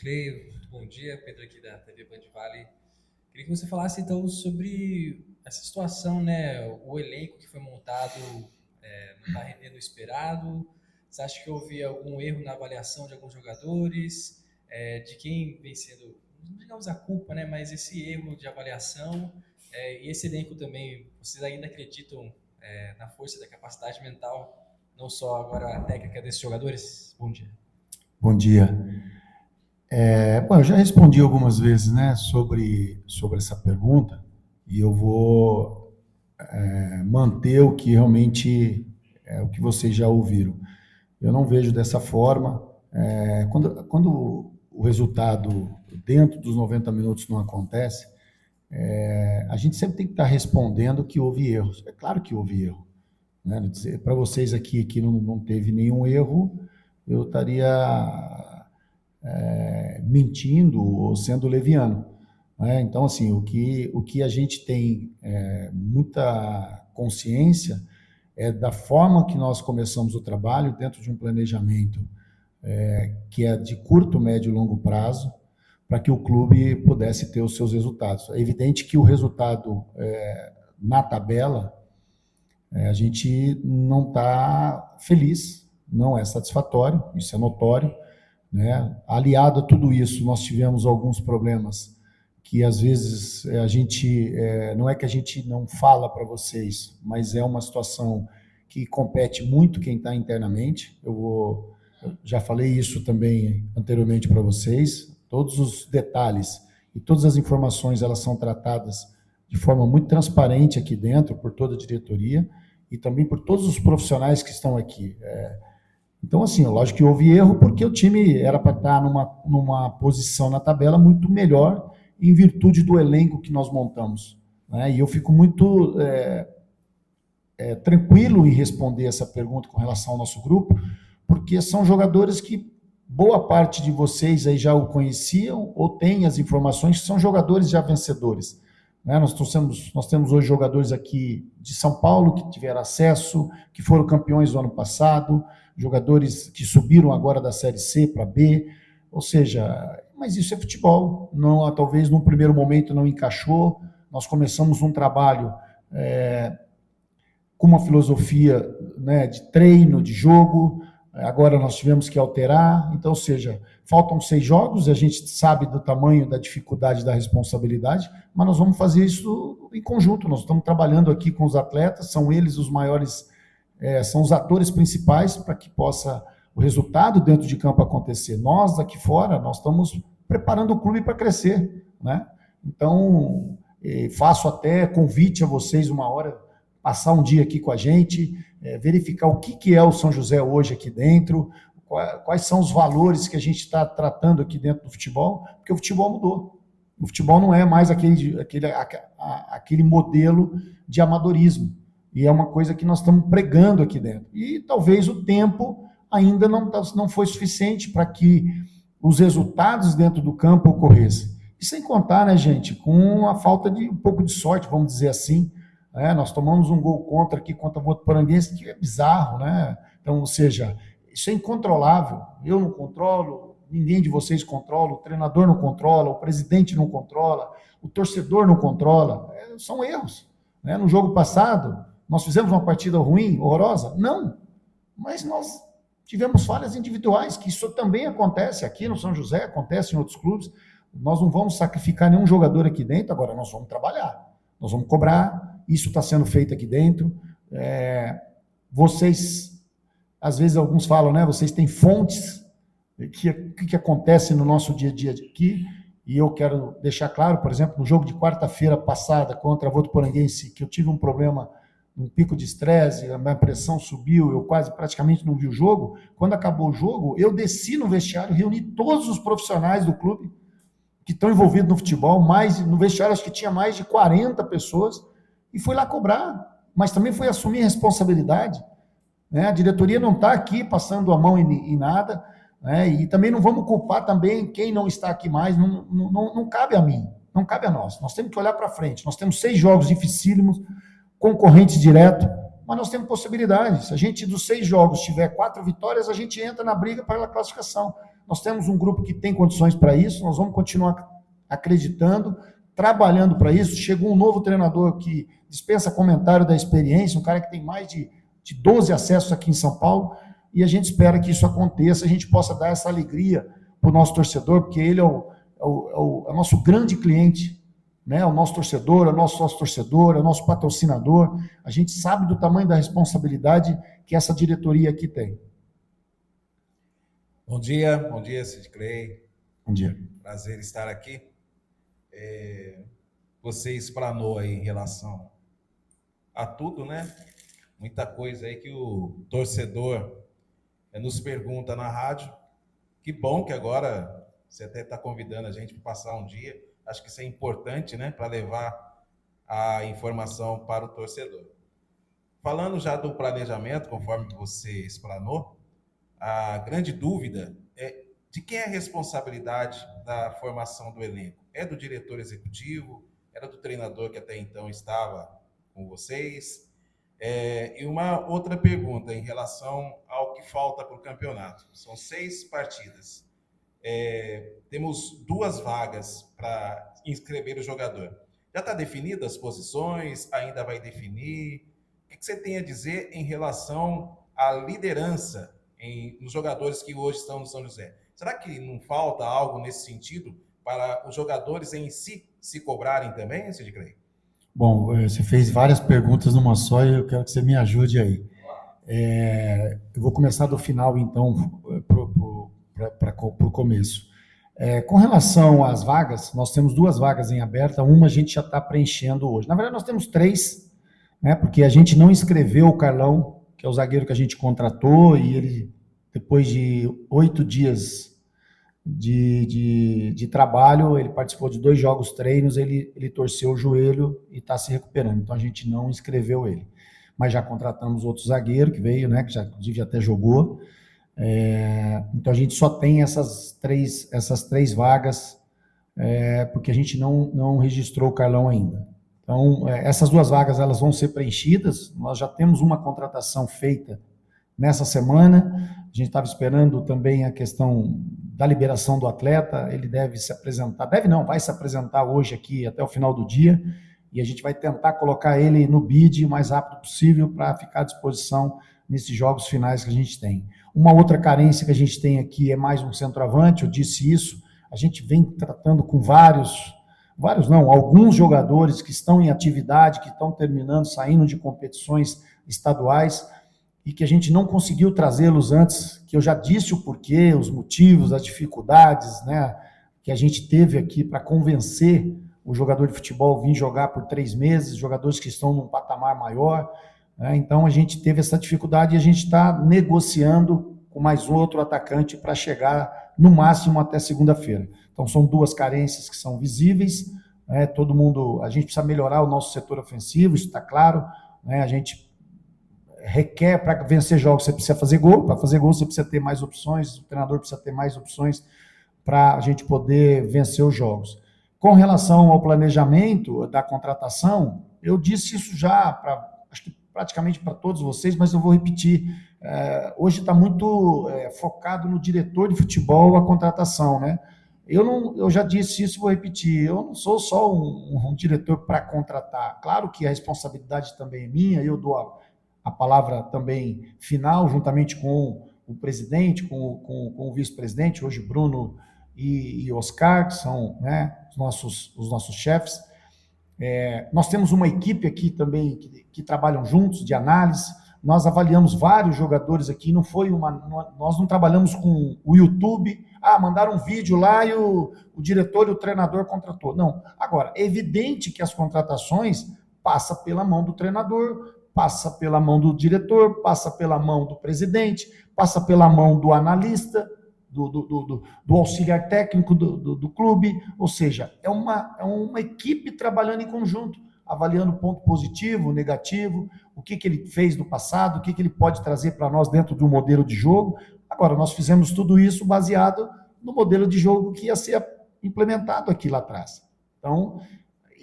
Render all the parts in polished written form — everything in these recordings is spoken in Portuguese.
Slay, muito bom dia, Pedro aqui da TV Band Vale. Queria que você falasse então sobre essa situação, né? O elenco que foi montado não está rendendo o esperado. Você acha que houve algum erro na avaliação de alguns jogadores? De quem vem sendo, não digamos a culpa, né? Mas esse erro de avaliação e esse elenco também, vocês ainda acreditam na força da capacidade mental, não só agora a técnica desses jogadores? Bom dia. Bom dia. Bom, eu já respondi algumas vezes, né, sobre essa pergunta, e eu vou manter o que realmente é o que vocês já ouviram. Eu não vejo dessa forma. Quando o resultado dentro dos 90 minutos não acontece, a gente sempre tem que estar respondendo que houve erros. É claro que houve erro, né? Para vocês aqui que não teve nenhum erro, eu estaria mentindo ou sendo leviano, né? Então, assim, o que a gente tem muita consciência é da forma que nós começamos o trabalho dentro de um planejamento que é de curto, médio e longo prazo, para que o clube pudesse ter os seus resultados. É evidente que o resultado na tabela, a gente não está feliz, não é satisfatório, isso é notório, né? Aliado a tudo isso, nós tivemos alguns problemas que às vezes a gente, não é que a gente não fala para vocês, mas é uma situação que compete muito quem está internamente. Eu já falei isso também anteriormente para vocês, todos os detalhes e todas as informações, elas são tratadas de forma muito transparente aqui dentro, por toda a diretoria e também por todos os profissionais que estão aqui. Então, assim, lógico que houve erro, porque o time era para estar numa posição na tabela muito melhor, em virtude do elenco que nós montamos, né? E eu fico muito tranquilo em responder essa pergunta com relação ao nosso grupo, porque são jogadores que boa parte de vocês aí já o conheciam, ou têm as informações, que são jogadores já vencedores, né? Nós temos hoje jogadores aqui de São Paulo que tiveram acesso, que foram campeões do ano passado, jogadores que subiram agora da Série C para B, ou seja, mas isso é futebol. Não, talvez num primeiro momento não encaixou. Nós começamos um trabalho com uma filosofia, né, de treino, de jogo. Agora nós tivemos que alterar. Então, ou seja, faltam 6 jogos, a gente sabe do tamanho da dificuldade da responsabilidade, mas nós vamos fazer isso em conjunto. Nós estamos trabalhando aqui com os atletas, são eles os maiores, são os atores principais para que possa o resultado dentro de campo acontecer. Nós, aqui fora, nós estamos preparando o clube para crescer, né? Então, faço até convite a vocês uma hora, passar um dia aqui com a gente, verificar o que é o São José hoje aqui dentro, quais são os valores que a gente está tratando aqui dentro do futebol, porque o futebol mudou. O futebol não é mais aquele modelo de amadorismo. E é uma coisa que nós estamos pregando aqui dentro. E talvez o tempo ainda não foi suficiente para que os resultados dentro do campo ocorressem. E sem contar, né, gente, com a falta de um pouco de sorte, vamos dizer assim. Nós tomamos um gol contra aqui contra o Votuporanguense, que é bizarro, né? Então, ou seja, isso é incontrolável. Eu não controlo, ninguém de vocês controla, o treinador não controla, o presidente não controla, o torcedor não controla. São erros, né? No jogo passado, nós fizemos uma partida ruim, horrorosa? Não, mas nós tivemos falhas individuais, que isso também acontece aqui no São José, acontece em outros clubes. Nós não vamos sacrificar nenhum jogador aqui dentro, agora nós vamos trabalhar, nós vamos cobrar, isso está sendo feito aqui dentro. Vocês, às vezes alguns falam, né, vocês têm fontes, que acontece no nosso dia a dia aqui, e eu quero deixar claro, por exemplo, no jogo de quarta-feira passada contra a Votuporanguense, que eu tive um problema, um pico de estresse, a minha pressão subiu, eu quase praticamente não vi o jogo. Quando acabou o jogo, eu desci no vestiário, reuni todos os profissionais do clube que estão envolvidos no futebol, no vestiário acho que tinha mais de 40 pessoas, e fui lá cobrar, mas também fui assumir responsabilidade, né? A diretoria não está aqui passando a mão em nada, né? E também não vamos culpar também quem não está aqui mais, não cabe a mim, não cabe a nós temos que olhar para frente. Nós temos 6 jogos dificílimos, concorrentes direto, mas nós temos possibilidades. Se a gente dos 6 jogos tiver 4 vitórias, a gente entra na briga pela classificação. Nós temos um grupo que tem condições para isso, nós vamos continuar acreditando, trabalhando para isso. Chegou um novo treinador que dispensa comentário da experiência, um cara que tem mais de 12 acessos aqui em São Paulo, e a gente espera que isso aconteça, a gente possa dar essa alegria para o nosso torcedor, porque ele é o nosso grande cliente, né? O nosso torcedor, é o nosso sócio-torcedor, é o nosso patrocinador. A gente sabe do tamanho da responsabilidade que essa diretoria aqui tem. Bom dia, Sid Clay. Bom dia. Prazer estar aqui. Você explanou aí em relação a tudo, né? Muita coisa aí que o torcedor nos pergunta na rádio. Que bom que agora você até está convidando a gente para passar um dia. Acho que isso é importante, né? Para levar a informação para o torcedor. Falando já do planejamento, conforme você explanou, a grande dúvida é de quem é a responsabilidade da formação do elenco? É do diretor executivo? Era do treinador que até então estava com vocês? E uma outra pergunta em relação ao que falta para o campeonato. São 6 partidas. Temos 2 vagas para inscrever o jogador. Já está definido as posições? Ainda vai definir? O que você tem a dizer em relação à liderança nos jogadores que hoje estão no São José? Será que não falta algo nesse sentido para os jogadores em si se cobrarem também, Sid Clay? Bom, você fez várias perguntas numa só e eu quero que você me ajude aí. Eu vou começar do final, então, para o começo. Com relação às vagas, nós temos 2 vagas em aberta, uma a gente já está preenchendo hoje. Na verdade, nós temos 3, né, porque a gente não inscreveu o Carlão, que é o zagueiro que a gente contratou, e ele, depois de 8 dias de trabalho, ele participou de 2 jogos treinos, ele torceu o joelho e está se recuperando, então a gente não inscreveu ele. Mas já contratamos outro zagueiro que veio, né, que já, inclusive, até jogou. Então a gente só tem essas três vagas, porque a gente não registrou o Carlão ainda. Então, essas 2 vagas elas vão ser preenchidas. Nós já temos uma contratação feita nessa semana. A gente estava esperando também a questão da liberação do atleta. Ele deve se apresentar, vai se apresentar hoje aqui até o final do dia, e a gente vai tentar colocar ele no bid o mais rápido possível para ficar à disposição nesses jogos finais que a gente tem. Uma outra carência que a gente tem aqui é mais um centroavante, eu disse isso. A gente vem tratando com alguns jogadores que estão em atividade, que estão terminando, saindo de competições estaduais, e que a gente não conseguiu trazê-los antes, que eu já disse o porquê, os motivos, as dificuldades, né, que a gente teve aqui para convencer o jogador de futebol a vir jogar por 3 meses, jogadores que estão num patamar maior, né. Então a gente teve essa dificuldade e a gente está negociando com mais outro atacante para chegar no máximo até segunda-feira. Então são 2 carências que são visíveis, né, a gente precisa melhorar o nosso setor ofensivo, isso está claro, né, a gente requer, para vencer jogos, você precisa fazer gol, para fazer gol você precisa ter mais opções, o treinador precisa ter mais opções para a gente poder vencer os jogos. Com relação ao planejamento da contratação, eu disse isso já, acho que praticamente para todos vocês, mas eu vou repetir. Hoje está muito focado no diretor de futebol a contratação, né? Eu já disse isso e vou repetir, eu não sou só um diretor para contratar. Claro que a responsabilidade também é minha, eu dou a palavra também final, juntamente com o presidente, com o vice-presidente, hoje Bruno e Oscar, que são, né, os nossos chefes. Nós temos uma equipe aqui também que trabalham juntos, de análise. Nós avaliamos vários jogadores aqui, nós não trabalhamos com o YouTube, mandaram um vídeo lá e o diretor e o treinador contratou. Não. Agora, é evidente que as contratações passam pela mão do treinador, passa pela mão do diretor, passa pela mão do presidente, passa pela mão do analista, do auxiliar técnico do clube, ou seja, é uma equipe trabalhando em conjunto, avaliando ponto positivo, negativo, o que ele fez no passado, o que ele pode trazer para nós dentro do modelo de jogo. Agora, nós fizemos tudo isso baseado no modelo de jogo que ia ser implementado aqui lá atrás. Então,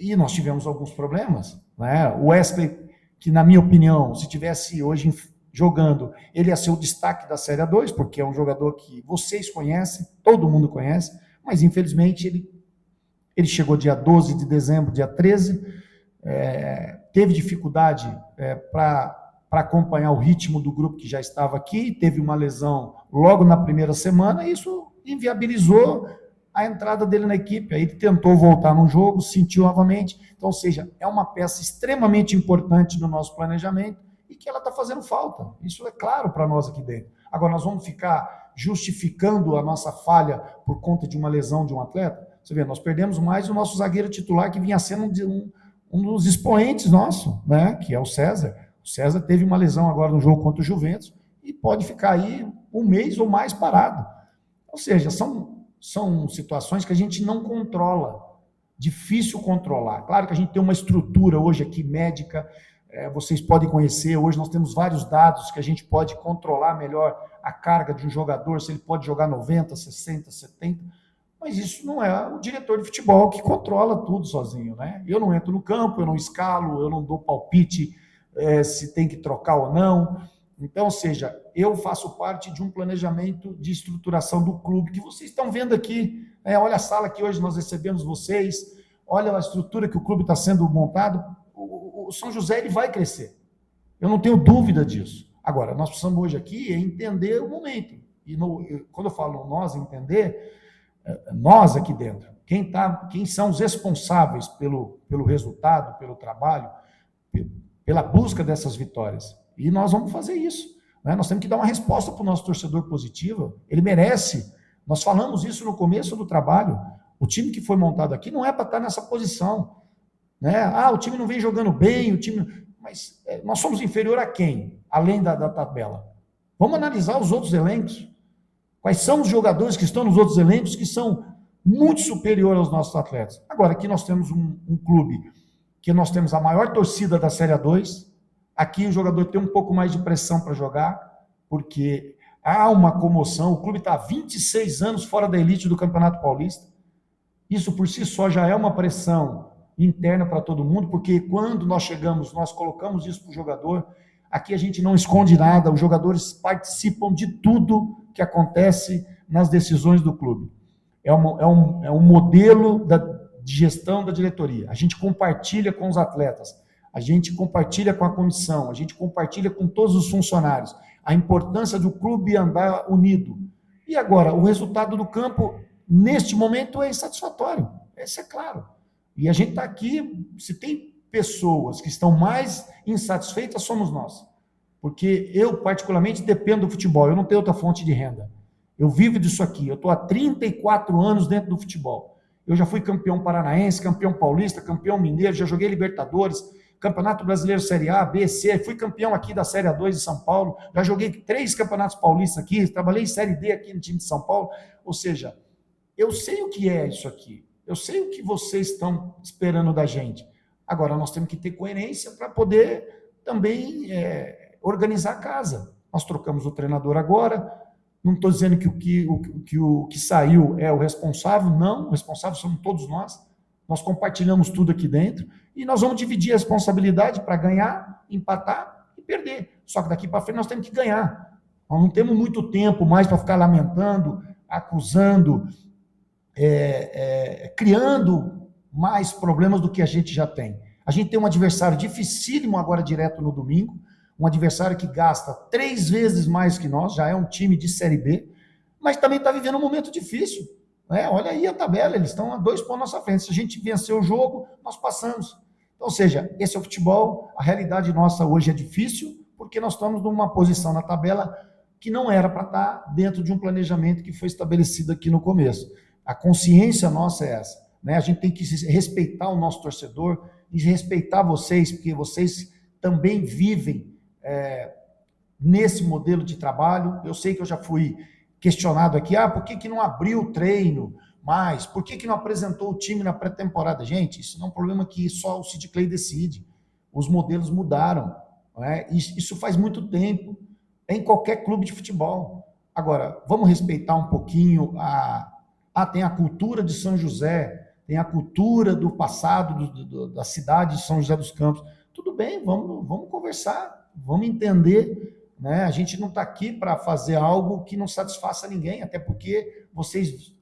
e nós tivemos alguns problemas, né? O Wesley, que na minha opinião, se tivesse hoje jogando, ele ia ser o destaque da Série A2, porque é um jogador que vocês conhecem, todo mundo conhece, mas infelizmente ele chegou dia 12 de dezembro, dia 13, teve dificuldade para acompanhar o ritmo do grupo que já estava aqui, teve uma lesão logo na primeira semana, e isso inviabilizou a entrada dele na equipe. Aí ele tentou voltar no jogo, sentiu novamente. Então, ou seja, é uma peça extremamente importante no nosso planejamento e que ela está fazendo falta. Isso é claro para nós aqui dentro. Agora, nós vamos ficar justificando a nossa falha por conta de uma lesão de um atleta? Você vê, nós perdemos mais o nosso zagueiro titular, que vinha sendo um dos expoentes nosso, né? Que é o César. O César teve uma lesão agora no jogo contra o Juventus e pode ficar aí um mês ou mais parado. Ou seja, são situações que a gente não controla, difícil controlar. Claro que a gente tem uma estrutura hoje aqui médica, vocês podem conhecer, hoje nós temos vários dados que a gente pode controlar melhor a carga de um jogador, se ele pode jogar 90, 60, 70, mas isso não é o diretor de futebol que controla tudo sozinho, né? Eu não entro no campo, eu não escalo, eu não dou palpite se tem que trocar ou não. Então, ou seja, eu faço parte de um planejamento de estruturação do clube, que vocês estão vendo aqui. Olha a sala que hoje nós recebemos vocês, olha a estrutura que o clube está sendo montado. O São José ele vai crescer. Eu não tenho dúvida disso. Agora, nós precisamos hoje aqui entender o momento. E quando eu falo nós entender, nós aqui dentro, quem são os responsáveis pelo resultado, pelo trabalho, pela busca dessas vitórias. E nós vamos fazer isso. Né? Nós temos que dar uma resposta para o nosso torcedor positiva. Ele merece. Nós falamos isso no começo do trabalho. O time que foi montado aqui não é para estar nessa posição. Né? O time não vem jogando bem, mas nós somos inferior a quem? Além da tabela. Vamos analisar os outros elencos. Quais são os jogadores que estão nos outros elencos que são muito superiores aos nossos atletas? Agora, aqui nós temos um clube que nós temos a maior torcida da Série A2. Aqui o jogador tem um pouco mais de pressão para jogar, porque há uma comoção. O clube está há 26 anos fora da elite do Campeonato Paulista. Isso por si só já é uma pressão interna para todo mundo, porque quando nós chegamos, nós colocamos isso para o jogador. Aqui a gente não esconde nada, os jogadores participam de tudo que acontece nas decisões do clube. É um modelo de gestão da diretoria. A gente compartilha com os atletas, a gente compartilha com a comissão, a gente compartilha com todos os funcionários a importância do clube andar unido. E agora, o resultado do campo, neste momento, é insatisfatório. Isso é claro. E a gente está aqui, se tem pessoas que estão mais insatisfeitas, somos nós. Porque eu, particularmente, dependo do futebol, eu não tenho outra fonte de renda. Eu vivo disso aqui, eu estou há 34 anos dentro do futebol. Eu já fui campeão paranaense, campeão paulista, campeão mineiro, já joguei Libertadores, Campeonato Brasileiro Série A, B, C, fui campeão aqui da Série A2 de São Paulo, já joguei 3 campeonatos paulistas aqui, trabalhei em Série D aqui no time de São Paulo, ou seja, eu sei o que é isso aqui, eu sei o que vocês estão esperando da gente. Agora, nós temos que ter coerência para poder também organizar a casa. Nós trocamos o treinador agora, não estou dizendo que o que saiu é o responsável, não, o responsável somos todos nós. Nós compartilhamos tudo aqui dentro e nós vamos dividir a responsabilidade para ganhar, empatar e perder. Só que daqui para frente nós temos que ganhar. Nós não temos muito tempo mais para ficar lamentando, acusando, criando mais problemas do que a gente já tem. A gente tem um adversário dificílimo agora direto no domingo, um adversário que gasta 3 vezes mais que nós, já é um time de Série B, mas também está vivendo um momento difícil. Olha aí a tabela, eles estão a 2 pontos na nossa frente. Se a gente vencer o jogo, nós passamos. Então, ou seja, esse é o futebol, a realidade nossa hoje é difícil, porque nós estamos numa posição na tabela que não era para estar dentro de um planejamento que foi estabelecido aqui no começo. A consciência nossa é essa. A gente tem que respeitar o nosso torcedor e respeitar vocês, porque vocês também vivem nesse modelo de trabalho. Eu sei que eu já fui questionado aqui, por que não abriu o treino mais? Por que não apresentou o time na pré-temporada? Gente, isso não é um problema que só o Sid Clay decide. Os modelos mudaram. Isso faz muito tempo. Em qualquer clube de futebol. Agora, vamos respeitar um pouquinho tem a cultura de São José, tem a cultura do passado da cidade de São José dos Campos. Tudo bem, vamos conversar, vamos entender né? A gente não está aqui para fazer algo que não satisfaça ninguém, até porque vocês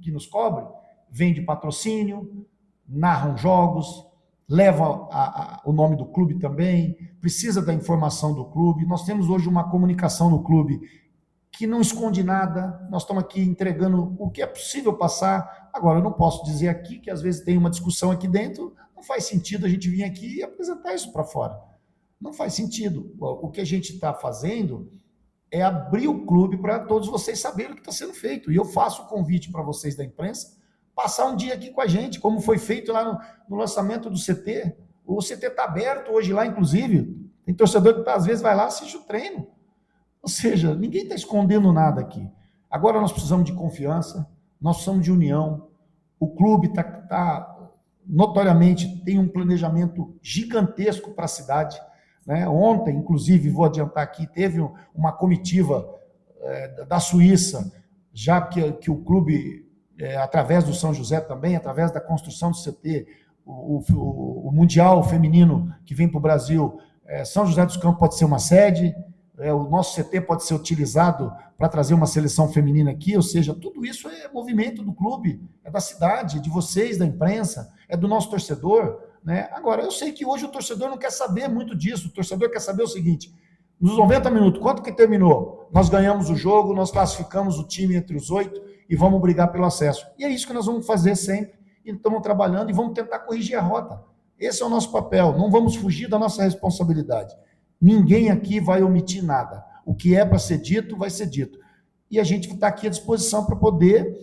que nos cobrem vendem patrocínio, narram jogos, levam o nome do clube também, precisa da informação do clube. Nós temos hoje uma comunicação no clube que não esconde nada, nós estamos aqui entregando o que é possível passar. Agora, eu não posso dizer aqui que às vezes tem uma discussão aqui dentro, não faz sentido a gente vir aqui e apresentar isso para fora. Não faz sentido. O que a gente está fazendo é abrir o clube para todos vocês saberem o que está sendo feito. E eu faço o convite para vocês da imprensa passar um dia aqui com a gente, como foi feito lá no lançamento do CT. O CT está aberto hoje lá, inclusive. Tem torcedor que às vezes vai lá e assiste o treino. Ou seja, ninguém está escondendo nada aqui. Agora nós precisamos de confiança, nós precisamos de união. O clube notoriamente tem um planejamento gigantesco para a cidade, né? Ontem, inclusive, vou adiantar aqui, teve uma comitiva da Suíça, já que o clube, através do São José também, através da construção do CT, o Mundial Feminino que vem para o Brasil, São José dos Campos pode ser uma sede, o nosso CT pode ser utilizado para trazer uma seleção feminina aqui, ou seja, tudo isso é movimento do clube, é da cidade, de vocês, da imprensa, é do nosso torcedor, né? Agora, eu sei que hoje o torcedor não quer saber muito disso, o torcedor quer saber o seguinte: nos 90 minutos, quanto que terminou? Nós ganhamos o jogo, nós classificamos o time entre os 8 e vamos brigar pelo acesso. E é isso que nós vamos fazer sempre, e estamos trabalhando e vamos tentar corrigir a rota. Esse é o nosso papel, não vamos fugir da nossa responsabilidade. Ninguém aqui vai omitir nada. O que é para ser dito, vai ser dito. E a gente está aqui à disposição para poder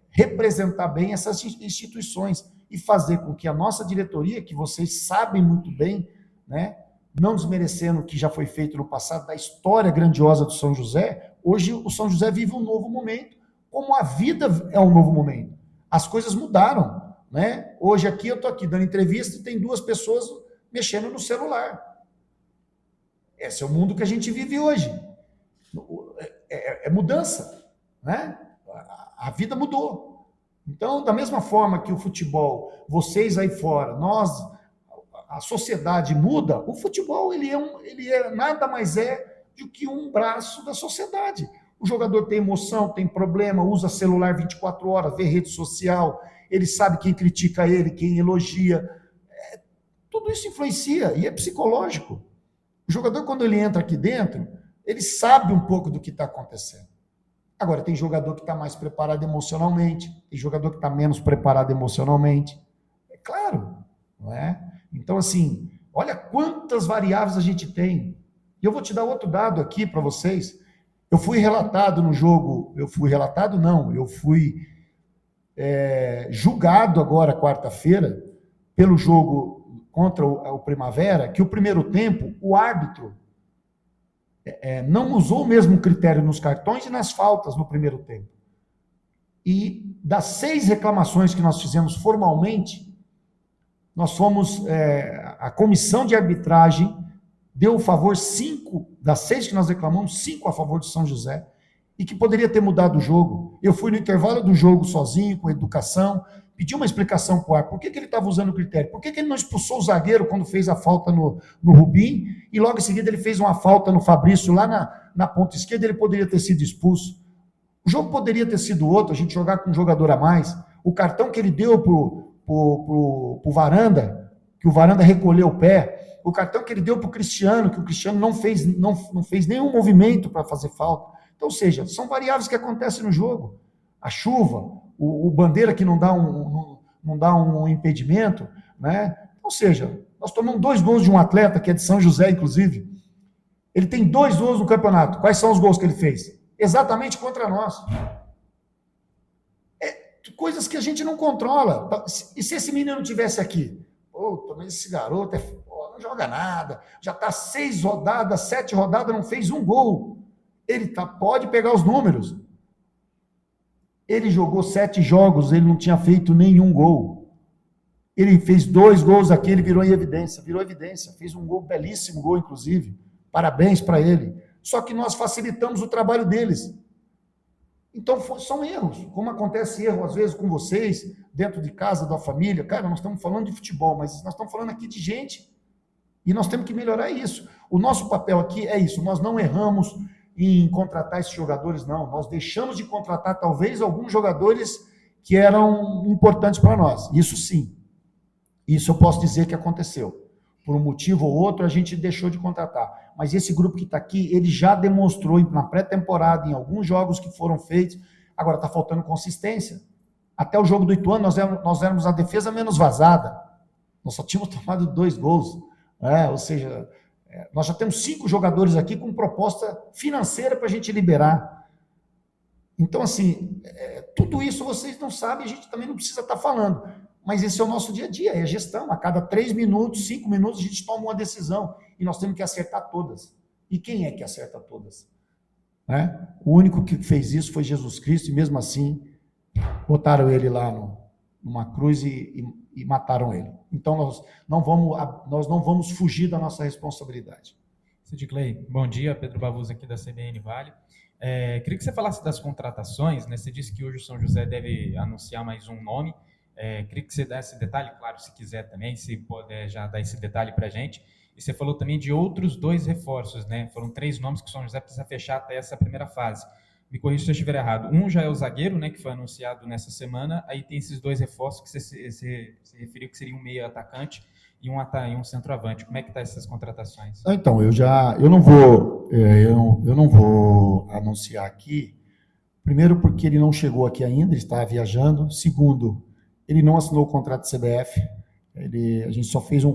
representar bem essas instituições e fazer com que a nossa diretoria, que vocês sabem muito bem, né, não desmerecendo o que já foi feito no passado, da história grandiosa do São José, hoje o São José vive um novo momento, como a vida é um novo momento. As coisas mudaram, né? Hoje aqui eu estou aqui dando entrevista e tem 2 pessoas mexendo no celular. Esse é o mundo que a gente vive hoje. É mudança, né? A vida mudou. Então, da mesma forma que o futebol, vocês aí fora, nós, a sociedade muda, o futebol ele nada mais do que um braço da sociedade. O jogador tem emoção, tem problema, usa celular 24 horas, vê rede social, ele sabe quem critica ele, quem elogia. Tudo isso influencia e é psicológico. O jogador, quando ele entra aqui dentro, ele sabe um pouco do que está acontecendo. Agora, tem jogador que está mais preparado emocionalmente, tem jogador que está menos preparado emocionalmente. É claro, não é? Então, assim, olha quantas variáveis a gente tem. E eu vou te dar outro dado aqui para vocês. Eu fui relatado no jogo, eu fui julgado agora, quarta-feira, pelo jogo contra o Primavera, que o primeiro tempo, o árbitro não usou o mesmo critério nos cartões e nas faltas no primeiro tempo. E das 6 reclamações que nós fizemos formalmente, nós fomos, a comissão de arbitragem deu favor 5, das 6 que nós reclamamos, 5 a favor do São José, e que poderia ter mudado o jogo. Eu fui no intervalo do jogo sozinho, com educação, pedi uma explicação para o árbitro, por que ele estava usando o critério, por que ele não expulsou o zagueiro quando fez a falta no Rubim, e logo em seguida ele fez uma falta no Fabrício, lá na ponta esquerda, ele poderia ter sido expulso. O jogo poderia ter sido outro, a gente jogar com um jogador a mais. O cartão que ele deu pro Varanda, que o Varanda recolheu o pé, o cartão que ele deu para o Cristiano, que o Cristiano não fez nenhum movimento para fazer falta. Então, ou seja, são variáveis que acontecem no jogo. A chuva, o Bandeira que não dá um impedimento, né? Ou seja, nós tomamos 2 gols de um atleta, que é de São José, inclusive. Ele tem 2 gols no campeonato. Quais são os gols que ele fez? Exatamente contra nós. Coisas que a gente não controla. E se esse menino estivesse aqui? Pô, mas esse garoto não joga nada. Já está 6 rodadas, 7 rodadas, não fez um gol. Ele pode pegar os números. Ele jogou 7 jogos, ele não tinha feito nenhum gol. Ele fez 2 gols aqui, ele virou evidência. Fez um gol, belíssimo gol, inclusive. Parabéns para ele. Só que nós facilitamos o trabalho deles. Então, são erros. Como acontece erro, às vezes, com vocês, dentro de casa, da família. Cara, nós estamos falando de futebol, mas nós estamos falando aqui de gente. E nós temos que melhorar isso. O nosso papel aqui é isso, nós não erramos em contratar esses jogadores, não. Nós deixamos de contratar, talvez, alguns jogadores que eram importantes para nós. Isso sim. Isso eu posso dizer que aconteceu. Por um motivo ou outro, a gente deixou de contratar. Mas esse grupo que está aqui, ele já demonstrou na pré-temporada, em alguns jogos que foram feitos, agora está faltando consistência. Até o jogo do Ituano, nós éramos a defesa menos vazada. Nós só tínhamos tomado 2 gols. Ou seja, nós já temos 5 jogadores aqui com proposta financeira para a gente liberar. Então, assim, tudo isso vocês não sabem, a gente também não precisa estar falando. Mas esse é o nosso dia a dia, é a gestão. A cada 3 minutos, 5 minutos, a gente toma uma decisão. E nós temos que acertar todas. E quem é que acerta todas? O único que fez isso foi Jesus Cristo, e mesmo assim, botaram ele lá numa cruz e mataram ele. Então, nós não vamos fugir da nossa responsabilidade. Sid Clay, bom dia, Pedro Bavuz aqui da CBN Vale. Queria que você falasse das contratações, né? Você disse que hoje o São José deve anunciar mais um nome. Queria que você desse detalhe, claro, se quiser também, se puder já dar esse detalhe para a gente. E você falou também de outros 2 reforços, né? Foram 3 nomes que o São José precisa fechar até essa primeira fase. Me corrija se eu estiver errado. Um já é o zagueiro, né, que foi anunciado nessa semana. Aí tem esses 2 reforços que você referiu que seria um meio atacante e um centroavante. Como é que está essas contratações? Então, eu não vou anunciar aqui. Primeiro, porque ele não chegou aqui ainda, ele está viajando. Segundo, ele não assinou o contrato de CBF. A gente só fez um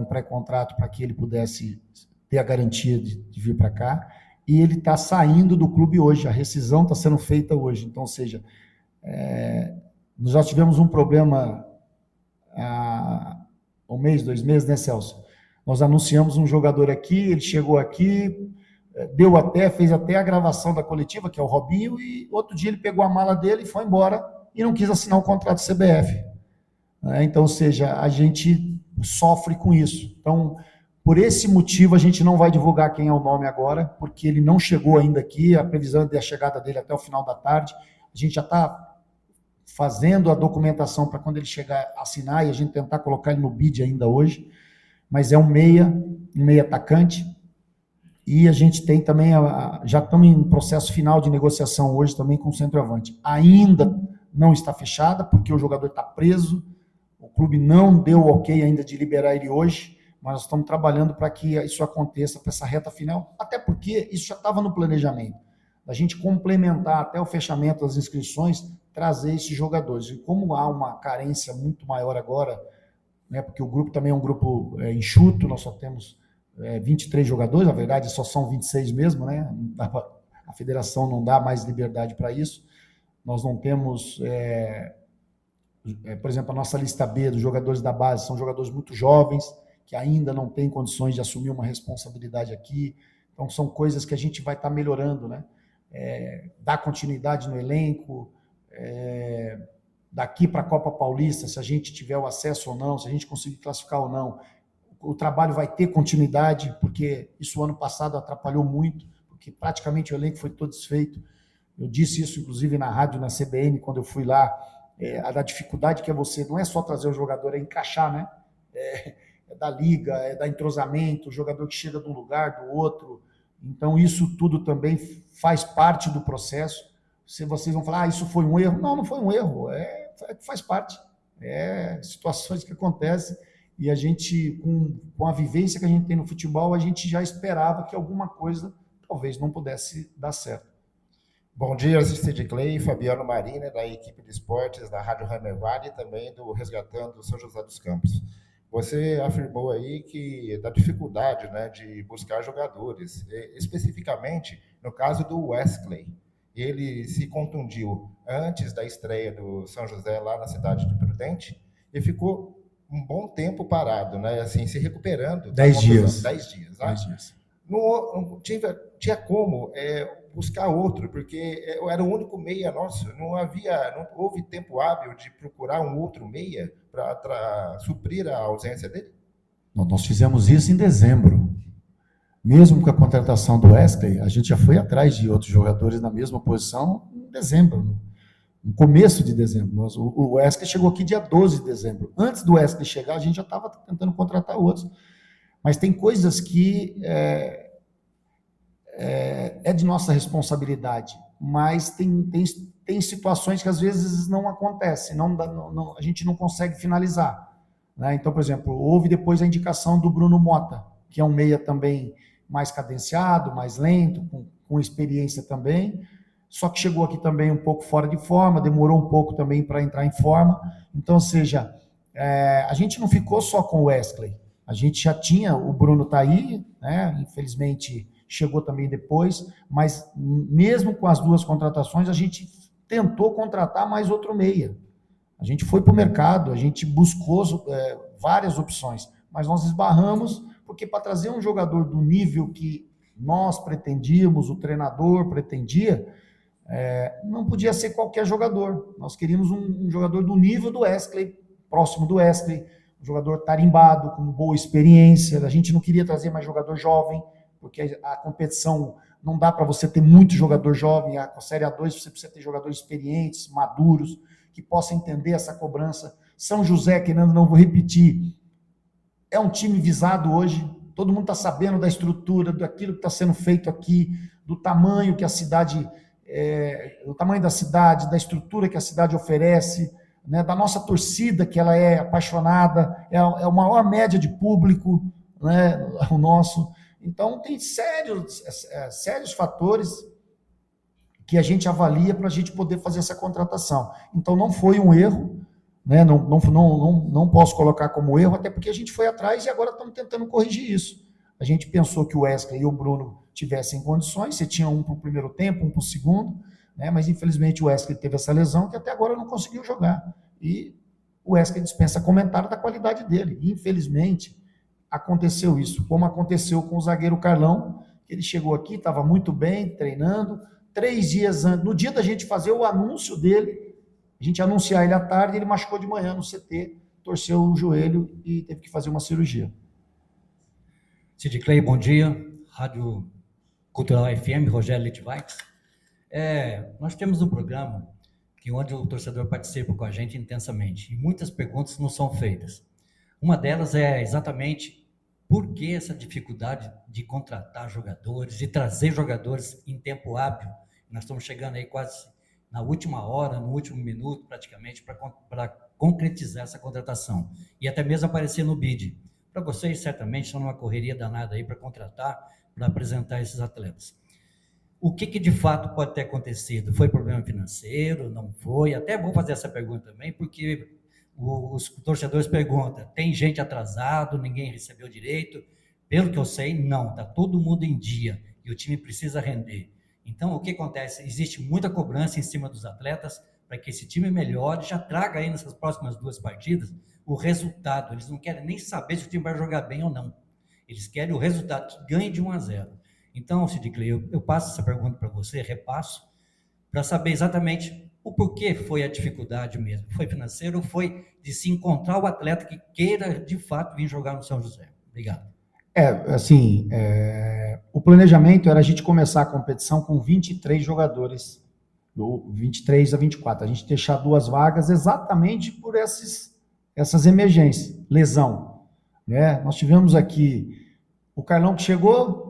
pré-contrato para que ele pudesse ter a garantia de vir para cá. E ele está saindo do clube hoje, a rescisão está sendo feita hoje. Então, ou seja, nós já tivemos um problema há 1 mês, 2 meses, né, Celso? Nós anunciamos um jogador aqui, ele chegou aqui, fez até a gravação da coletiva, que é o Robinho, e outro dia ele pegou a mala dele e foi embora e não quis assinar o contrato CBF. Então, ou seja, a gente sofre com isso. Então, por esse motivo, a gente não vai divulgar quem é o nome agora, porque ele não chegou ainda aqui, a previsão é da chegada dele até o final da tarde. A gente já está fazendo a documentação para quando ele chegar, assinar, e a gente tentar colocar ele no bid ainda hoje. Mas é um meia atacante, e a gente tem também, já estamos em processo final de negociação hoje também com o centroavante. Ainda não está fechada, porque o jogador está preso, o clube não deu o ok ainda de liberar ele hoje, mas nós estamos trabalhando para que isso aconteça para essa reta final, até porque isso já estava no planejamento, a gente complementar até o fechamento das inscrições, trazer esses jogadores. E como há uma carência muito maior agora, né, porque o grupo também é um grupo enxuto, nós só temos 23 jogadores, na verdade só são 26 mesmo, né? A federação não dá mais liberdade para isso, nós não temos, por exemplo, a nossa lista B dos jogadores da base são jogadores muito jovens, que ainda não têm condições de assumir uma responsabilidade aqui. Então, são coisas que a gente vai estar melhorando, né? Dar continuidade no elenco, daqui para a Copa Paulista, se a gente tiver o acesso ou não, se a gente conseguir classificar ou não, o trabalho vai ter continuidade, porque isso ano passado atrapalhou muito, porque praticamente o elenco foi todo desfeito. Eu disse isso, inclusive, na rádio, na CBN, quando eu fui lá, a dificuldade que é você, não é só trazer o jogador, é encaixar, né? É da liga, é da entrosamento, o jogador que chega de um lugar, do outro. Então, isso tudo também faz parte do processo. Se vocês vão falar, isso foi um erro. Não, não foi um erro, faz parte. Situações que acontecem, e a gente, com a vivência que a gente tem no futebol, a gente já esperava que alguma coisa talvez não pudesse dar certo. Bom dia, Sid Clay, Fabiano Marina, da equipe de esportes da Rádio Hammer Vale e também do Resgatando São José dos Campos. Você afirmou aí que da dificuldade, né, de buscar jogadores, especificamente no caso do Wesley. Ele se contundiu antes da estreia do São José lá na cidade de Prudente e ficou um bom tempo parado, né, assim, se recuperando. 10 dias. 10 dias. Né? 10 dias. Não tinha como buscar outro, porque era o único meia nosso, não houve tempo hábil de procurar um outro meia para suprir a ausência dele? Nós fizemos isso em dezembro. Mesmo com a contratação do Wesley, a gente já foi atrás de outros jogadores na mesma posição em dezembro, no começo de dezembro. O Wesley chegou aqui dia 12 de dezembro. Antes do Wesley chegar, a gente já estava tentando contratar outros. Mas tem coisas que é de nossa responsabilidade, mas tem situações que às vezes não acontecem, a gente não consegue finalizar. Né? Então, por exemplo, houve depois a indicação do Bruno Mota, que é um meia também mais cadenciado, mais lento, com experiência também, só que chegou aqui também um pouco fora de forma, demorou um pouco também para entrar em forma. Então, ou seja, a gente não ficou só com o Wesley, a gente já tinha, o Bruno está aí, né? Infelizmente chegou também depois, mas mesmo com as duas contratações, a gente tentou contratar mais outro meia. A gente foi para o mercado, a gente buscou várias opções, mas nós esbarramos, porque para trazer um jogador do nível que nós pretendíamos, o treinador pretendia, não podia ser qualquer jogador. Nós queríamos um jogador do nível do Wesley, próximo do Wesley, um jogador tarimbado, com boa experiência. A gente não queria trazer mais jogador jovem, porque a competição não dá para você ter muito jogador jovem. A Série A2 você precisa ter jogadores experientes, maduros, que possam entender essa cobrança. São José, querendo, não vou repetir, é um time visado hoje. Todo mundo está sabendo da estrutura, daquilo que está sendo feito aqui, do tamanho que a cidade, o tamanho da cidade, da estrutura que a cidade oferece, né, da nossa torcida, que ela é apaixonada, é a maior média de público, né, o nosso. Então, tem sérios fatores que a gente avalia para a gente poder fazer essa contratação. Então, não foi um erro, né, não posso colocar como erro, até porque a gente foi atrás e agora estamos tentando corrigir isso. A gente pensou que o Wesley e o Bruno tivessem condições, você tinha um para o primeiro tempo, um para o segundo, né, mas infelizmente o Wesley teve essa lesão que até agora não conseguiu jogar. E o Wesley dispensa comentário da qualidade dele. E, infelizmente, aconteceu isso, como aconteceu com o zagueiro Carlão, que ele chegou aqui, estava muito bem, treinando, 3 dias antes, no dia da gente fazer o anúncio dele, a gente anunciar ele à tarde, ele machucou de manhã no CT, torceu o joelho e teve que fazer uma cirurgia. Sid Clay, bom dia. Rádio Cultural FM, Rogério Litvakes. Nós temos um programa onde o torcedor participa com a gente intensamente, e muitas perguntas não são feitas. Uma delas é exatamente por que essa dificuldade de contratar jogadores, de trazer jogadores em tempo hábil. Nós estamos chegando aí quase na última hora, no último minuto, praticamente, para concretizar essa contratação. E até mesmo aparecer no BID. Para vocês, certamente, estão numa correria danada aí para contratar, para apresentar esses atletas. O que de fato pode ter acontecido? Foi problema financeiro? Não foi? Até vou fazer essa pergunta também, porque os torcedores perguntam, tem gente atrasado, ninguém recebeu direito? Pelo que eu sei, não, está todo mundo em dia e o time precisa render. Então, o que acontece? Existe muita cobrança em cima dos atletas para que esse time melhore, já traga aí nessas próximas 2 partidas o resultado. Eles não querem nem saber se o time vai jogar bem ou não. Eles querem o resultado, que ganhe de 1-0. Então, Sid Clay, eu passo essa pergunta para você, repasso, para saber exatamente o porquê foi a dificuldade mesmo. Foi financeiro ou foi de se encontrar o atleta que queira, de fato, vir jogar no São José? Obrigado. O planejamento era a gente começar a competição com 23 jogadores, 23 a 24. A gente deixar 2 vagas exatamente por essas emergências, lesão. Né? Nós tivemos aqui o Carlão que chegou,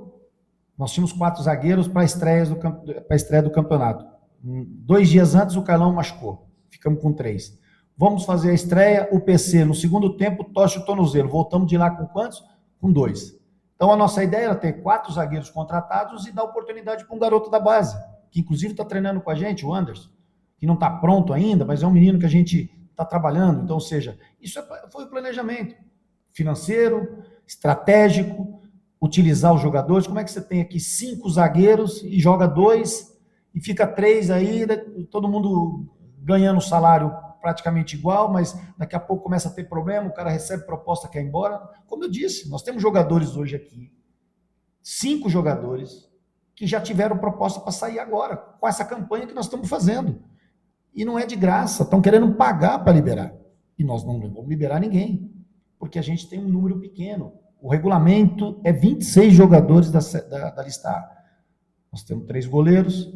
nós tínhamos 4 zagueiros para a estreia do campeonato. 2 dias antes o Carlão machucou, ficamos com 3. Vamos fazer a estreia, o PC no segundo tempo torce o tornozelo. Voltamos de lá com quantos? Com 2. Então a nossa ideia era ter 4 zagueiros contratados e dar oportunidade para um garoto da base, que inclusive está treinando com a gente, o Anderson, que não está pronto ainda, mas é um menino que a gente está trabalhando. Então, ou seja, isso foi o planejamento financeiro, estratégico, utilizar os jogadores. Como é que você tem aqui 5 zagueiros e joga 2 e fica 3 aí, todo mundo ganhando salário praticamente igual, mas daqui a pouco começa a ter problema, o cara recebe proposta, quer ir embora. Como eu disse, nós temos jogadores hoje aqui, 5 jogadores, que já tiveram proposta para sair agora, com essa campanha que nós estamos fazendo. E não é de graça, estão querendo pagar para liberar. E nós não vamos liberar ninguém, porque a gente tem um número pequeno. O regulamento é 26 jogadores da lista A. Nós temos 3 goleiros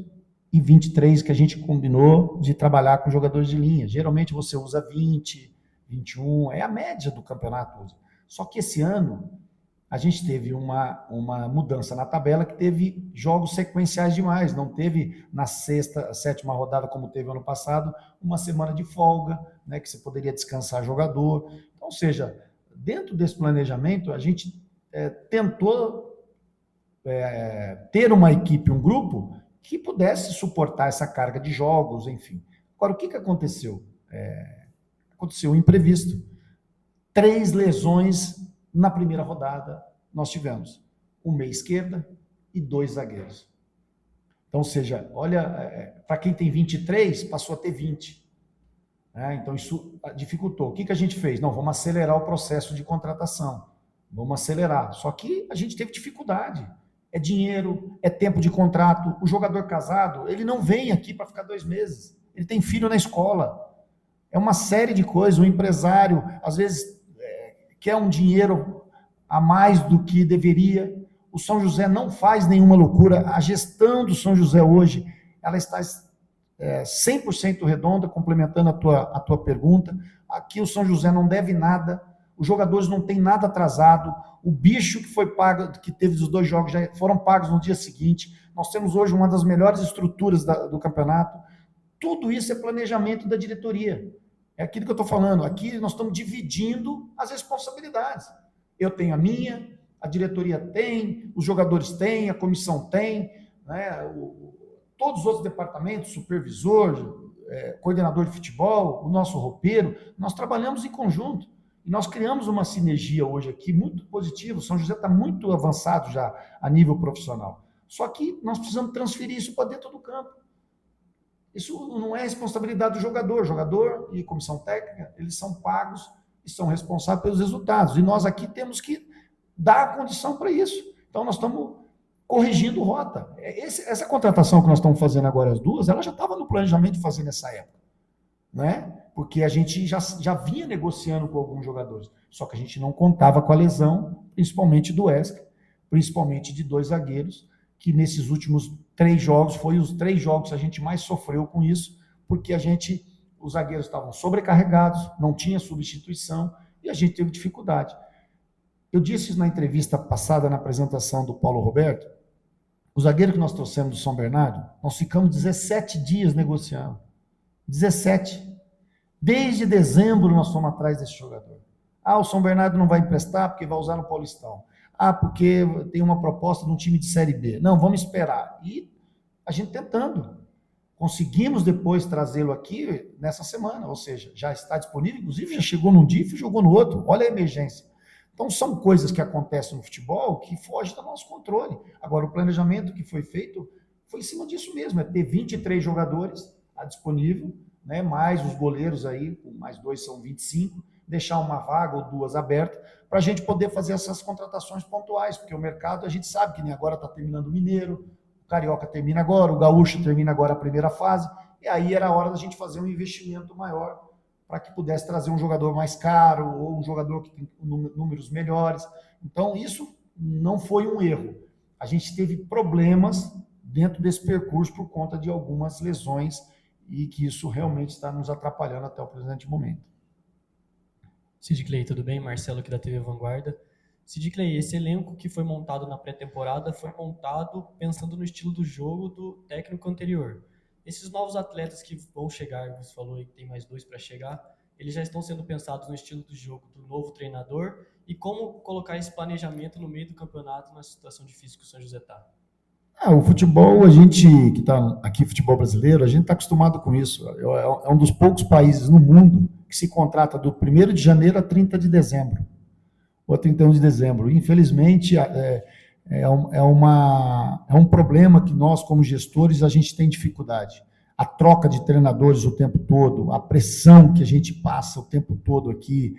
e 23 que a gente combinou de trabalhar com jogadores de linha. Geralmente você usa 20, 21, é a média do campeonato hoje. Só que esse ano a gente teve uma mudança na tabela que teve jogos sequenciais demais, não teve na sexta, sétima rodada, como teve ano passado, uma semana de folga, né, que você poderia descansar jogador. Então, ou seja, dentro desse planejamento, a gente tentou ter uma equipe, um grupo, que pudesse suportar essa carga de jogos, enfim. Agora, o que aconteceu? Aconteceu um imprevisto. 3 lesões na primeira rodada nós tivemos. Um meia esquerda e 2 zagueiros. Então, ou seja, olha, para quem tem 23, passou a ter 20. Então, isso dificultou. O que a gente fez? Não, vamos acelerar o processo de contratação. Vamos acelerar. Só que a gente teve dificuldade. É dinheiro, é tempo de contrato. O jogador casado, ele não vem aqui para ficar 2 meses. Ele tem filho na escola. É uma série de coisas. O empresário, às vezes, quer um dinheiro a mais do que deveria. O São José não faz nenhuma loucura. A gestão do São José hoje, ela está 100% redonda, complementando a tua pergunta. Aqui o São José não deve nada, os jogadores não têm nada atrasado, o bicho que foi pago, que teve os 2 jogos, já foram pagos no dia seguinte. Nós temos hoje uma das melhores estruturas do campeonato. Tudo isso é planejamento da diretoria. É aquilo que eu estou falando. Aqui nós estamos dividindo as responsabilidades. Eu tenho a minha, a diretoria tem, os jogadores têm, a comissão tem, né? Todos os outros departamentos, supervisor, coordenador de futebol, o nosso roupeiro, nós trabalhamos em conjunto. E nós criamos uma sinergia hoje aqui muito positiva. O São José está muito avançado já a nível profissional. Só que nós precisamos transferir isso para dentro do campo. Isso não é responsabilidade do jogador. O jogador e comissão técnica, eles são pagos e são responsáveis pelos resultados. E nós aqui temos que dar a condição para isso. Então, nós estamos corrigindo rota. Essa contratação que nós estamos fazendo agora, as 2, ela já estava no planejamento de fazer nessa época, né? Porque a gente já vinha negociando com alguns jogadores, só que a gente não contava com a lesão, principalmente do Wesley, principalmente de 2 zagueiros, que nesses últimos 3 jogos, foi os 3 jogos que a gente mais sofreu com isso, porque os zagueiros estavam sobrecarregados, não tinha substituição, e a gente teve dificuldade. Eu disse isso na entrevista passada, na apresentação do Paulo Roberto. O zagueiro que nós trouxemos do São Bernardo, nós ficamos 17 dias negociando. 17. Desde dezembro nós fomos atrás desse jogador. O São Bernardo não vai emprestar porque vai usar no Paulistão. Porque tem uma proposta de um time de Série B. Não, vamos esperar. E a gente tentando. Conseguimos depois trazê-lo aqui nessa semana, ou seja, já está disponível, inclusive já chegou num dia e jogou no outro. Olha a emergência. Então, são coisas que acontecem no futebol que fogem do nosso controle. Agora, o planejamento que foi feito foi em cima disso mesmo, é ter 23 jogadores disponível, né, mais os goleiros aí, mais 2 são 25, deixar uma vaga ou 2 abertas, para a gente poder fazer essas contratações pontuais, porque o mercado, a gente sabe que nem agora está terminando o Mineiro, o Carioca termina agora, o Gaúcho termina agora a primeira fase, e aí era a hora da gente fazer um investimento maior, para que pudesse trazer um jogador mais caro, ou um jogador que tem números melhores. Então, isso não foi um erro. A gente teve problemas dentro desse percurso por conta de algumas lesões, e que isso realmente está nos atrapalhando até o presente momento. Sid Clay, tudo bem? Marcelo aqui da TV Vanguarda. Sid Clay, esse elenco que foi montado na pré-temporada foi montado pensando no estilo do jogo do técnico anterior. Esses novos atletas que vão chegar, você falou aí que tem mais 2 para chegar, eles já estão sendo pensados no estilo do jogo do novo treinador e como colocar esse planejamento no meio do campeonato na situação difícil que o São José está. O futebol, a gente que está aqui, futebol brasileiro, a gente está acostumado com isso. É um dos poucos países no mundo que se contrata do 1º de janeiro a 30 de dezembro, ou a 31 de dezembro. Infelizmente, é um problema que nós, como gestores, a gente tem dificuldade. A troca de treinadores o tempo todo, a pressão que a gente passa o tempo todo aqui,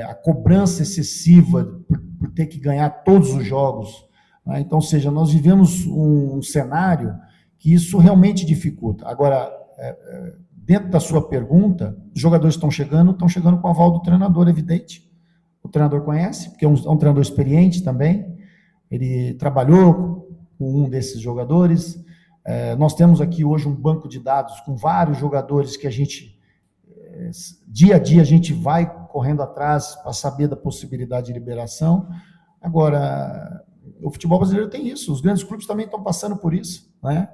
a cobrança excessiva por ter que ganhar todos os jogos. Então, ou seja, nós vivemos um cenário que isso realmente dificulta. Agora, dentro da sua pergunta, os jogadores estão chegando com o aval do treinador, evidente. O treinador conhece, porque é um treinador experiente também. Ele trabalhou com um desses jogadores. Nós temos aqui hoje um banco de dados com vários jogadores que a gente, dia a dia, a gente vai correndo atrás para saber da possibilidade de liberação. Agora, o futebol brasileiro tem isso, os grandes clubes também estão passando por isso, né?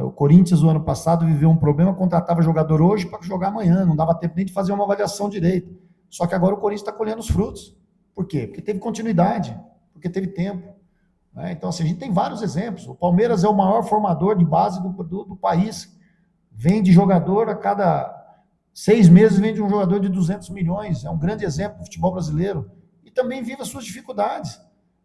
O Corinthians, o ano passado, viveu um problema, contratava jogador hoje para jogar amanhã, não dava tempo nem de fazer uma avaliação direita. Só que agora o Corinthians está colhendo os frutos. Por quê? Porque teve continuidade, porque teve tempo. Né? Então, assim, a gente tem vários exemplos. O Palmeiras é o maior formador de base do país. Vende jogador a cada 6 meses, vende um jogador de 200 milhões. É um grande exemplo do futebol brasileiro. E também vive as suas dificuldades.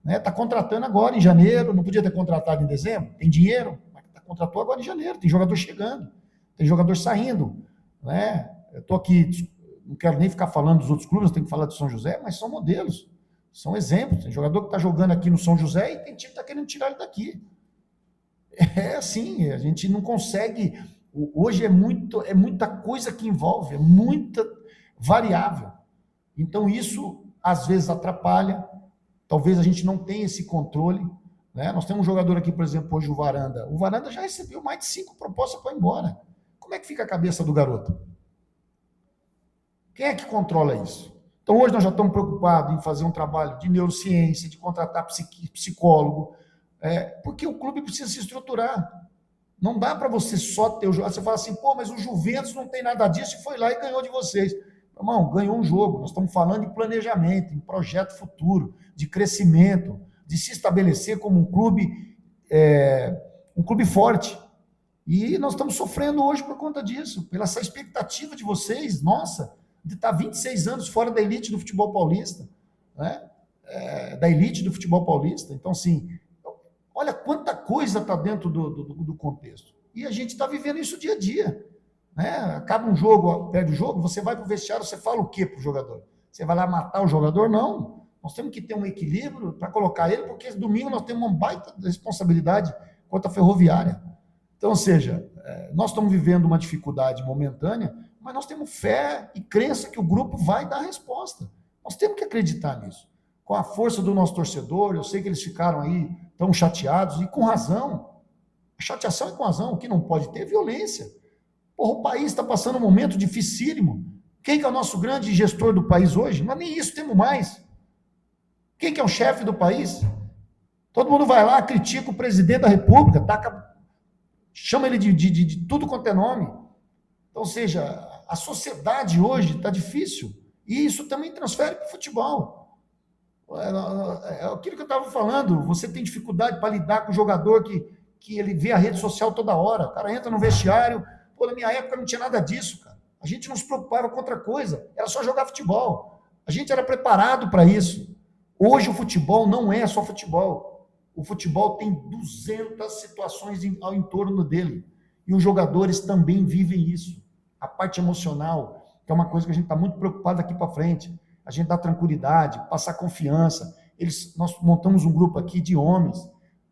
Está contratando agora em janeiro, não podia ter contratado em dezembro, tem dinheiro, mas contratou agora em janeiro, tem jogador chegando, tem jogador saindo. Né? Eu estou aqui, não quero nem ficar falando dos outros clubes, eu tenho que falar do São José, mas são modelos, são exemplos. Tem jogador que está jogando aqui no São José e tem time que está querendo tirar ele daqui. É assim, a gente não consegue. Hoje é muita coisa que envolve, é muita variável. Então isso, às vezes, atrapalha. Talvez a gente não tenha esse controle. Né? Nós temos um jogador aqui, por exemplo, hoje o Varanda. O Varanda já recebeu mais de 5 propostas para ir embora. Como é que fica a cabeça do garoto? Quem é que controla isso? Então, hoje nós já estamos preocupados em fazer um trabalho de neurociência, de contratar psicólogo, porque o clube precisa se estruturar. Não dá para você só ter o jogo. Você fala assim, pô, mas o Juventus não tem nada disso e foi lá e ganhou de vocês. Irmão, ganhou um jogo. Nós estamos falando em planejamento, em projeto futuro, de crescimento, de se estabelecer como um clube forte. E nós estamos sofrendo hoje por conta disso, pela essa expectativa de vocês, nossa, de estar 26 anos fora da elite do futebol paulista, né? Da elite do futebol paulista. Então, assim, olha quanta coisa está dentro do contexto. E a gente está vivendo isso dia a dia. Né? Acaba um jogo, perde o jogo, você vai para o vestiário, você fala o quê para o jogador? Você vai lá matar o jogador? Não. Nós temos que ter um equilíbrio para colocar ele, porque domingo nós temos uma baita responsabilidade contra a Ferroviária. Então, ou seja, nós estamos vivendo uma dificuldade momentânea, mas nós temos fé e crença que o grupo vai dar a resposta. Nós temos que acreditar nisso. Com a força do nosso torcedor, eu sei que eles ficaram aí tão chateados, e com razão. A chateação é com razão. O que não pode ter é violência. Porra, o país está passando um momento dificílimo. Quem que é o nosso grande gestor do país hoje? Mas nem isso temos mais. Quem que é o chefe do país? Todo mundo vai lá, critica o presidente da República, chama ele de tudo quanto é nome. Então, ou seja, a sociedade hoje está difícil. E isso também transfere para o futebol. É aquilo que eu estava falando. Você tem dificuldade para lidar com o jogador que ele vê a rede social toda hora. O cara entra no vestiário. Pô, na minha época não tinha nada disso, cara. A gente não se preocupava com outra coisa. Era só jogar futebol. A gente era preparado para isso. Hoje o futebol não é só futebol. O futebol tem 200 situações ao entorno dele. E os jogadores também vivem isso. A parte emocional, que é uma coisa que a gente está muito preocupado daqui para frente. A gente dá tranquilidade, passar confiança. Nós montamos um grupo aqui de homens.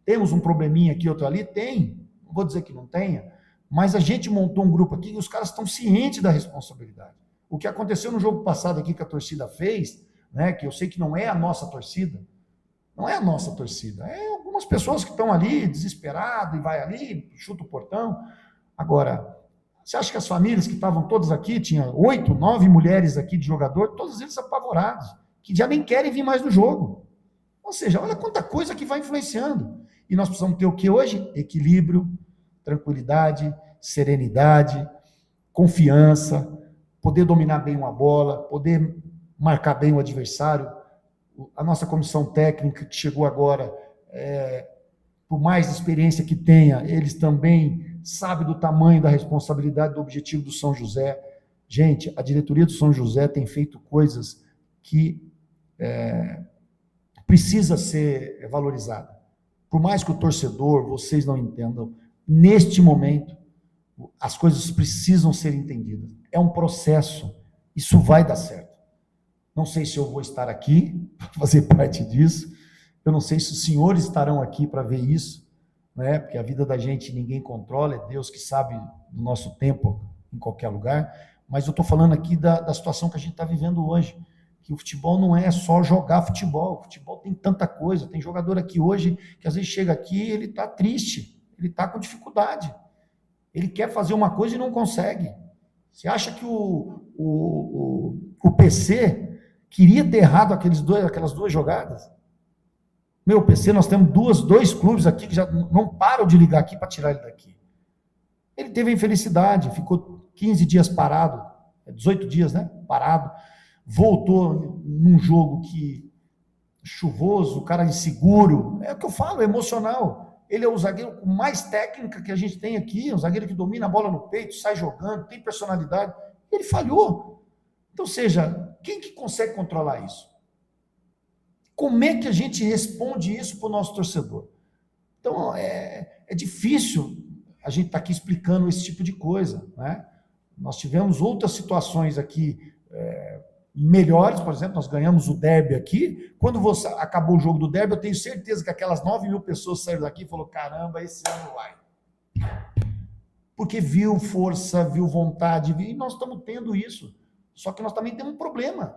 Temos um probleminha aqui, outro ali? Tem. Não vou dizer que não tenha. Mas a gente montou um grupo aqui e os caras estão cientes da responsabilidade. O que aconteceu no jogo passado aqui que a torcida fez, né, que eu sei que não é a nossa torcida, não é a nossa torcida, é algumas pessoas que estão ali desesperadas e vai ali, chuta o portão. Agora, você acha que as famílias que estavam todas aqui, tinha 8, 9 mulheres aqui de jogador, todos eles apavorados, que já nem querem vir mais no jogo. Ou seja, olha quanta coisa que vai influenciando. E nós precisamos ter o que hoje? Equilíbrio, tranquilidade, serenidade, confiança, poder dominar bem uma bola, poder marcar bem o adversário. A nossa comissão técnica que chegou agora, por mais experiência que tenha, eles também sabem do tamanho da responsabilidade do objetivo do São José. Gente, a diretoria do São José tem feito coisas que precisa ser valorizada. Por mais que o torcedor, vocês não entendam, neste momento, as coisas precisam ser entendidas. É um processo, isso vai dar certo. Não sei se eu vou estar aqui para fazer parte disso, eu não sei se os senhores estarão aqui para ver isso, né? Porque a vida da gente ninguém controla, é Deus que sabe do nosso tempo em qualquer lugar, mas eu estou falando aqui da situação que a gente está vivendo hoje, que o futebol não é só jogar futebol, o futebol tem tanta coisa, tem jogador aqui hoje que às vezes chega aqui e ele está triste, ele está com dificuldade, ele quer fazer uma coisa e não consegue. Você acha que o PC queria ter errado aquelas duas jogadas? Meu PC, nós temos dois clubes aqui que já não param de ligar aqui para tirar ele daqui. Ele teve a infelicidade, ficou 15 dias parado, 18 dias, né? Parado. Voltou num jogo que chuvoso, o cara inseguro. É o que eu falo, é emocional. Ele é o zagueiro com mais técnica que a gente tem aqui, um zagueiro que domina a bola no peito, sai jogando, tem personalidade. Ele falhou. Então, seja, quem que consegue controlar isso? Como é que a gente responde isso para o nosso torcedor? Então, é difícil a gente estar aqui explicando esse tipo de coisa, né? Nós tivemos outras situações aqui melhores, por exemplo, nós ganhamos o derby aqui. Quando acabou o jogo do derby, eu tenho certeza que aquelas 9.000 pessoas saíram daqui e falaram, caramba, esse ano vai. Porque viu força, viu vontade, e nós estamos tendo isso. Só que nós também temos um problema.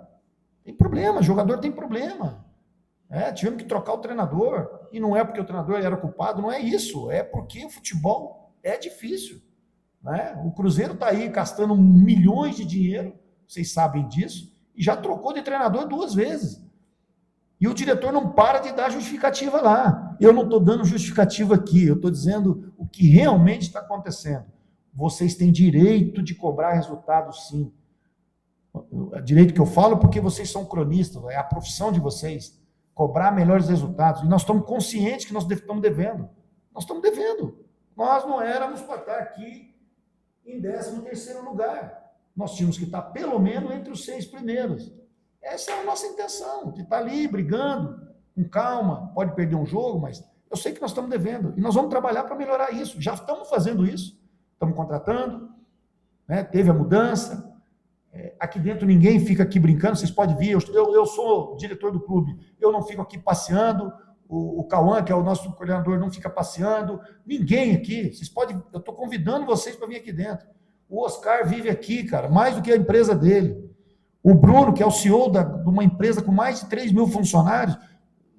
Tem problema, jogador tem problema. Tivemos que trocar o treinador, e não é porque o treinador era culpado, não é isso, é porque o futebol é difícil, né? O Cruzeiro está aí gastando milhões de dinheiro, vocês sabem disso, e já trocou de treinador 2 vezes. E o diretor não para de dar justificativa lá. Eu não estou dando justificativa aqui, eu estou dizendo o que realmente está acontecendo. Vocês têm direito de cobrar resultado, sim. Direito que eu falo porque vocês são cronistas, é a profissão de vocês, cobrar melhores resultados. E nós estamos conscientes que nós estamos devendo. Nós estamos devendo. Nós não éramos para estar aqui em 13º lugar. Nós tínhamos que estar pelo menos entre os 6 primeiros. Essa é a nossa intenção, de estar ali brigando, com calma. Pode perder um jogo, mas eu sei que nós estamos devendo. E nós vamos trabalhar para melhorar isso. Já estamos fazendo isso. Estamos contratando, né? Teve a mudança. Aqui dentro ninguém fica aqui brincando, vocês podem vir. Eu sou diretor do clube, eu não fico aqui passeando. O Cauã, que é o nosso coordenador, não fica passeando. Ninguém aqui. Vocês podem. Eu estou convidando vocês para vir aqui dentro. O Oscar vive aqui, cara, mais do que a empresa dele. O Bruno, que é o CEO de uma empresa com mais de 3.000 funcionários,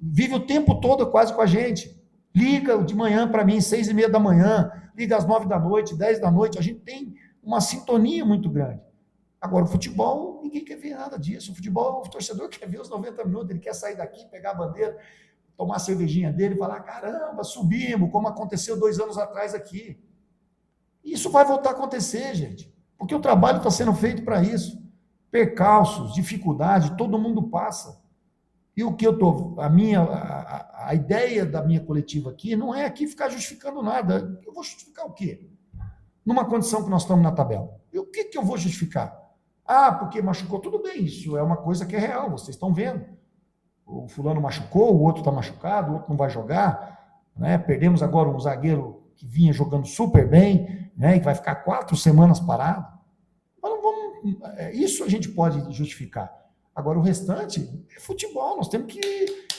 vive o tempo todo quase com a gente. Liga de manhã para mim, 6:30 da manhã, liga às 9 da noite, 10 da noite. A gente tem uma sintonia muito grande. Agora, o futebol, ninguém quer ver nada disso. O futebol, o torcedor quer ver os 90 minutos, ele quer sair daqui, pegar a bandeira, tomar a cervejinha dele e falar, caramba, subimos, como aconteceu 2 anos atrás aqui. Isso vai voltar a acontecer, gente, porque o trabalho está sendo feito para isso. Percalços, dificuldade, todo mundo passa. E o que eu estou, a ideia da minha coletiva aqui não é aqui ficar justificando nada. Eu vou justificar o quê? Numa condição que nós estamos na tabela. E o que eu vou justificar? Porque machucou, tudo bem, isso é uma coisa que é real, vocês estão vendo. O fulano machucou, o outro está machucado, o outro não vai jogar, né? Perdemos agora um zagueiro que vinha jogando super bem, né? E vai ficar 4 semanas parado. Mas não vamos, isso a gente pode justificar. Agora o restante é futebol, nós temos que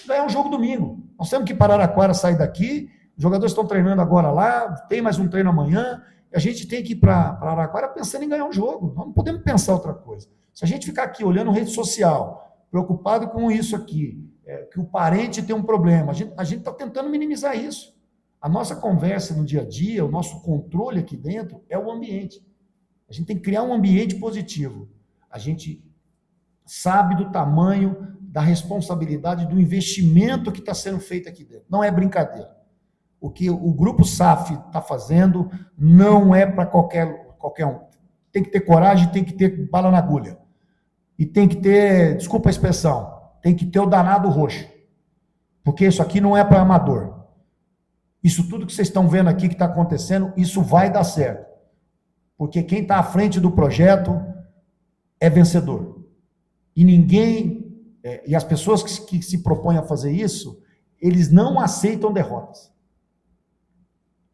ganhar um jogo domingo. Nós temos que ir para Araraquara, sair daqui, os jogadores estão treinando agora lá, tem mais um treino amanhã, e a gente tem que ir para Araraquara pensando em ganhar um jogo. Nós não podemos pensar outra coisa. Se a gente ficar aqui olhando rede social, preocupado com isso aqui, que o parente tem um problema. A gente está tentando minimizar isso. A nossa conversa no dia a dia, o nosso controle aqui dentro é o ambiente. A gente tem que criar um ambiente positivo. A gente sabe do tamanho, da responsabilidade, do investimento que está sendo feito aqui dentro. Não é brincadeira. O que o Grupo SAF está fazendo não é para qualquer um. Tem que ter coragem, tem que ter bala na agulha. E tem que ter, desculpa a expressão, tem que ter o danado roxo. Porque isso aqui não é para amador. Isso tudo que vocês estão vendo aqui que está acontecendo, isso vai dar certo. Porque quem está à frente do projeto é vencedor. E ninguém, e as pessoas que se propõem a fazer isso, eles não aceitam derrotas.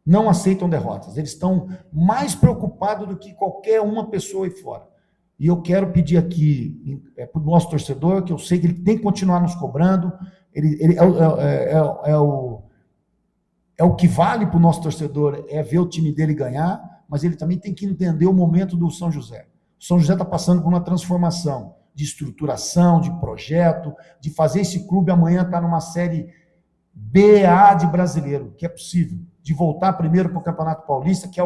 Não aceitam derrotas. Eles estão mais preocupados do que qualquer uma pessoa aí fora. E eu quero pedir aqui para o nosso torcedor, que eu sei que ele tem que continuar nos cobrando, ele é o que vale para o nosso torcedor, é ver o time dele ganhar, mas ele também tem que entender o momento do São José. O São José está passando por uma transformação de estruturação, de projeto, de fazer esse clube amanhã estar numa série BA de brasileiro, que é possível, de voltar primeiro para o Campeonato Paulista, que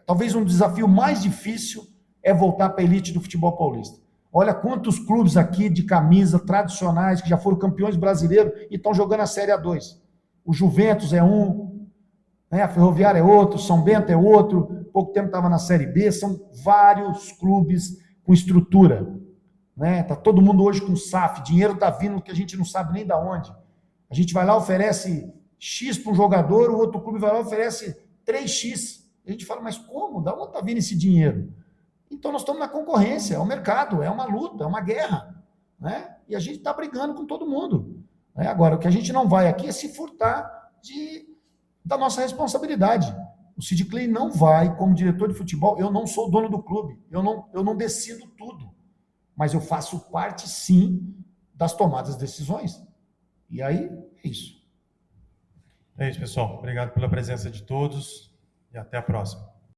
talvez um desafio mais difícil é voltar para a elite do futebol paulista. Olha quantos clubes aqui de camisa tradicionais que já foram campeões brasileiros e estão jogando a Série A2. O Juventus é um, né? A Ferroviária é outro, São Bento é outro, pouco tempo estava na Série B, são vários clubes com estrutura. Né? Tá todo mundo hoje com SAF, dinheiro está vindo que a gente não sabe nem de onde. A gente vai lá, oferece X para um jogador, o outro clube vai lá e oferece 3X. A gente fala, mas como? Da onde está vindo esse dinheiro? Então nós estamos na concorrência, é um mercado, é uma luta, é uma guerra. Né? E a gente está brigando com todo mundo. Né? Agora, o que a gente não vai aqui é se furtar da nossa responsabilidade. O Sid Clay não vai, como diretor de futebol, eu não sou dono do clube, eu não decido tudo. Mas eu faço parte, sim, das tomadas de decisões. E aí, é isso. É isso, pessoal. Obrigado pela presença de todos e até a próxima.